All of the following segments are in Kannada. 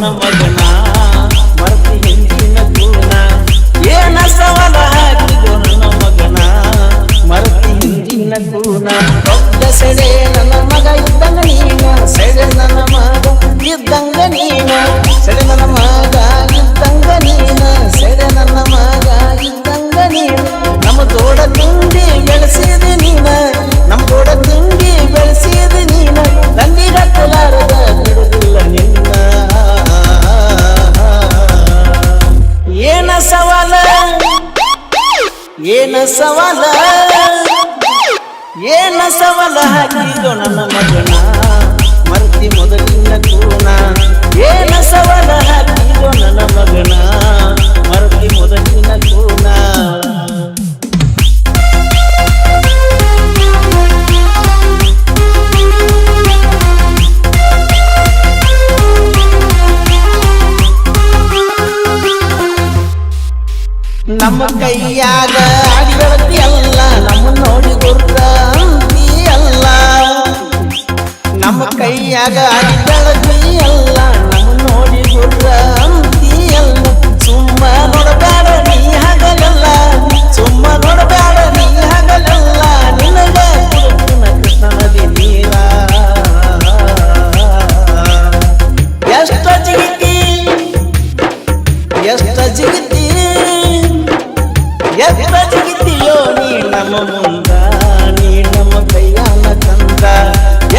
ನನ್ನ ಮಗನ ಮರ್ತಿ ಹಿಂದಿನ ಗುಣ ಏನ ಸವಾಲ ಹಾಕಿದೋ ನನ್ನ ಮಗನ ಮರ್ತಿ ಹಿಂದಿನ ಗುಣ ದೊಡ್ಡ ಸೆಡೆ ನನ್ನ ಮಗ ಇದ್ದಂಗ ನೀನ ಸೆಡೆ ನನ್ನ ಮಗ ಇದ್ದಂಗ ನೀನ ಸೆಡೆ ನನ್ನ ಮಗ ಇದ್ದಂಗ ನೀನ ಸೆಡೆ ನನ್ನ ಮಗ ಇದ್ದಂಗ ನೀನ ನಮ್ಮ ತೋಡ ತಿಂಡಿ ಬೆಳೆಸಿದ ನೀನ ನಮ್ಮ ತೋಡ ತಿಂಡಿ ಬೆಳೆಸಿದ ನೀನ ನಂದಿಗ ಕಲಾರದ ಬಿಡುದಿಲ್ಲ ನಿನ್ನ ಏನ ಸವಾಲ ಏನ ಸವಾಲ ಏನ ಸವಾಲ ಹಾಕಿದೋ ನನ್ನ ಮಗನ ಮರ್ತಿ ಮೊದಲಿನ ಗುಣ ಏನ ಸವಾಲ ಹಾಕಿದೋ ನನ್ನ ಮಗನ ಮರ್ತಿ ಮೊದಲಿನ ಗುಣ ನಮ್ಮ ಕೈಯಾಗ ಆಡಿಗಳತಿ ಅಲ್ಲ ನಮ್ಮ ನೋಡಿ ಗುರ್ರ ಅಂತಿ ಅಲ್ಲ ನಮ್ಮ ಕೈಯಾಗ ಆಡಿಗಳತಿ ಅಲ್ಲ ನಮ್ಮ ನೋಡಿ ಗುರ್ರ ಅಂತಿ ಅಲ್ಲ ಸುಮ್ಮ ನೋಡಬೇಡ ನೀ ಹಗಲಲ್ಲ ಸುಮ್ಮ ನೋಡಬೇಡ ನೀ ಹಗಲಲ್ಲ ನಿನಗ ಕುರುಕುನ ಕೃಷ್ಣ ನದಿ ನೀರ ಎಷ್ಟ ಜಿಗಿತಿ ಎಷ್ಟ ಜಿಗಿತಿ ಎತ್ತ ಜಿಗಿತಿಯೋ ನೀ ನಮ್ಮ ಮುಂದ ನೀ ನಮ್ಮ ಕೈಯಾನ ಕಂದ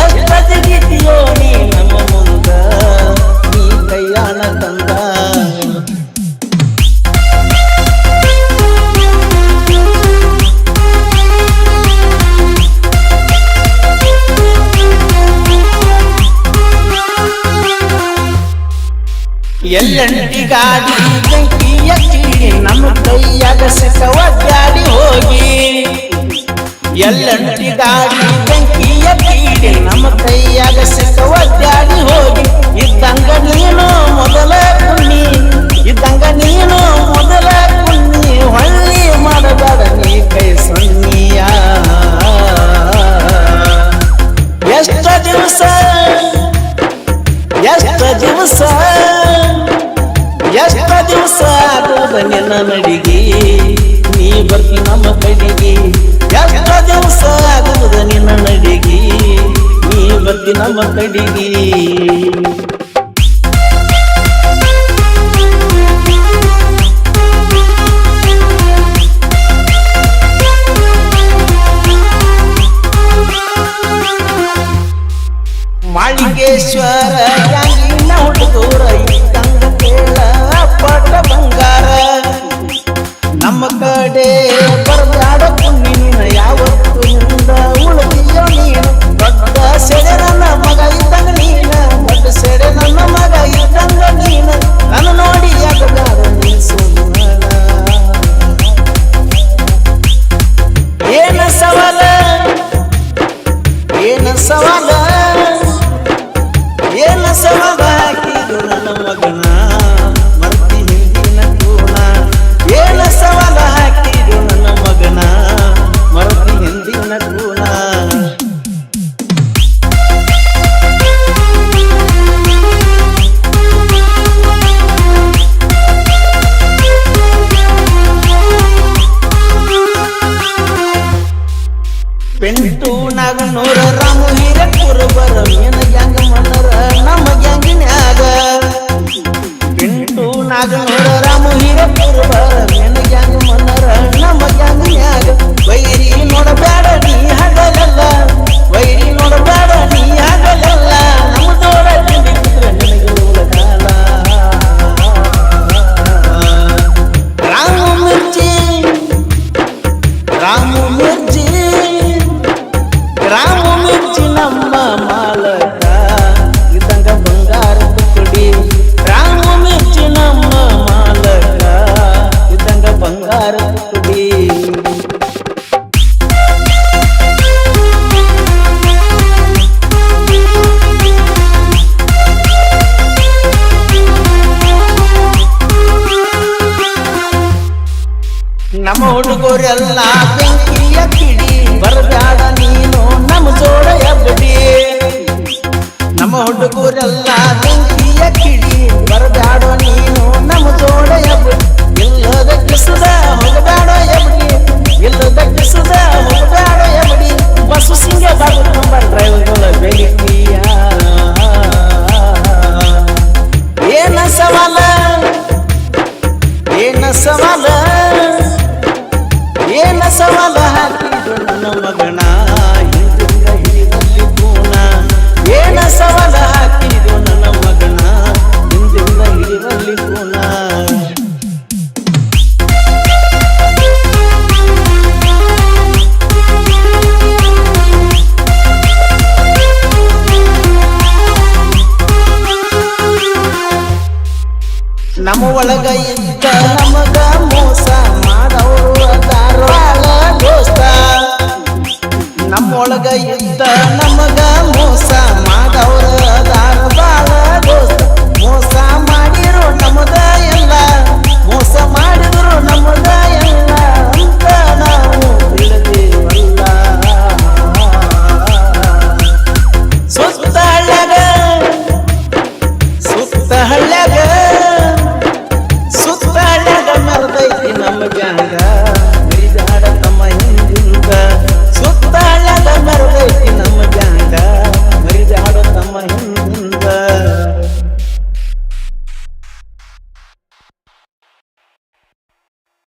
ಎತ್ತ ಜಿಗಿತಿಯೋ ನೀ ನಮ್ಮ ಮುಂದ ನೀ ಕೈಯಾನ ಕಂದ ಎಲ್ಲಂಟಿ ಗಾಡಿ ಬೆಂಕಿಯ ಕೀಡಿ ನಮ್ಮ ಕೈಯಾಗ ಸಿಕ್ಕವ ಗಾಡಿ ಹೋಗಿ ಎಲ್ಲಂಟಿ ಗಾಡಿ ಬೆಂಕಿಯ ಕೀಡಿ ನಮ್ಮ ಕೈಯಾಗ ಸಿಕ್ಕವ ಗಾಡಿ ಹೋಗಿ ಇದ್ದಂಗ ನೀನು ಮೊದಲ ಕುಣ್ಣಿ ಇದ್ದಂಗ ನೀನು ಮೊದಲ ಕುಣ್ಣಿ ಹೊಳ್ಳಿ ಮಾಡಬೇಡ ನೀ ಕೈ ಸೊನ್ನಿಯ ಎಷ್ಟ ದಿವಸ ಎಷ್ಟ ದಿವಸ ಎಷ್ಟ ದಿವಸ ಆಗುದ ನಿನ್ನ ನಡಿಗೆ ನೀ ಬರ್ತಿ ನಮ್ಮ ಕಡೆಗೆ ಎಷ್ಟ ದಿವಸ ಆಗುದ ನಿನ್ನ ನಡಿಗೆ ನೀ ಬರ್ತಿ ನಮ್ಮ ಕಡೆಗೆ ಮಾಳಿಂಗೇಶ್ವರ ಯಾಂಗಿನ ಹುಡುಗೂರ ಇದ್ದಂಗ ಕೇಳ ಪಟ್ಟ ಬಂಗಾರ ನಮ್ಮ ಕಡೆ ಬರ್ಬ್ಯಾಡ ಕುಣ್ಣಿ ನೀನ ಯಾವತ್ತು ನಿಂದ ಉಳಿದಿಯೋ ನೀನು ದೊಡ್ಡ ಸೆಡೆ ನನ್ನ ಮಗ ಇದ್ದಂಗ ನೀನ ದೊಡ್ಡ ಸೆಡೆ ನನ್ನ ಮಗ ಇದ್ದಂಗ ನೀನ ನನ್ನ ನೋಡಿ ಯಾಕಗಾರ ನೀ ಸುಮ್ಮನ ಏನ ಸವಾಲ ಏನ ಸವಾಲ ಏನ ಸವಾಲ ಹಾಕಿದು ನನ್ನ ಮಗನ ಮರ್ತಿ ಹಿಂದಿನ ಗುಣ ಏನ ಸವಾಲ ಹಾಕಿದು ನನ್ನ ಮಗನ ಮರ್ತಿ ಹಿಂದಿನ ಗುಣ ಪೆಂಟು ನಾಗನೂರ ರಾಮು ಹಿರೇಪುರ ಬರ ಏನ ಗ್ಯಾಂಗ ಮನರ ನಮ್ಮ ಗ್ಯಾಂಗಿನ್ಯಾಗ ಪೆಂಟು ನಾಗನೂರ ರಾಮು ಹಿರೇಪುರ ಬರ ಏನ ಗ್ಯಾಂಗ ಮನರ ನಮ್ಮ ಗ್ಯಾಂಗಿನ್ಯಾಗ ವೈರಿ ನೋಡಬೇಡ ನೀ ಹಗಲಲ್ಲ ವೈರಿ ನೋಡಬೇಡ ನೀ ಹಗಲಲ್ಲ ನಮ್ಮ ತೋಡ ತಿಂದಿದ್ರೆ ನಿನಗೆ ಉಳಗಾಲ ರಾಮು ಮಿರ್ಚಿ ರಾಮು ಮಿರ್ಚಿ ರಾಮು ಮಿರ್ಚಿ ನಮ್ಮ ಮಾಲಕ ಇದ್ದಂಗ ಬಂಗಾರದ ಕುಡಿ ರಾಮು ಮಿರ್ಚಿ ನಮ್ಮ ಮಾಲಕ ಇದ್ದಂಗ ಬಂಗಾರದ ಕುಡಿ ನಮ್ಮ ಹುಡುಗರೆಲ್ಲ ಬೆಂಕಿಯ ಕಿಡಿ ಬರಬ್ಯಾಡ ನೀನು ನಮ್ಮ ಜೋಡ ಎಬ್ಬಡಿ ನಮ್ಮ ಹುಡುಗರೆಲ್ಲ ಬೆಂಕಿಯ ಕಿಡಿ ನಮ್ಮ ಒಳಗ ಇದ್ದ ನಮಗ ಮೋಸ ಮಾಡವರು ಅದಾರ ದೋಸ್ತ. ನಮ್ಮೊಳಗ ಇದ್ದ ನಮಗ ಮೋಸ ಮಾಡ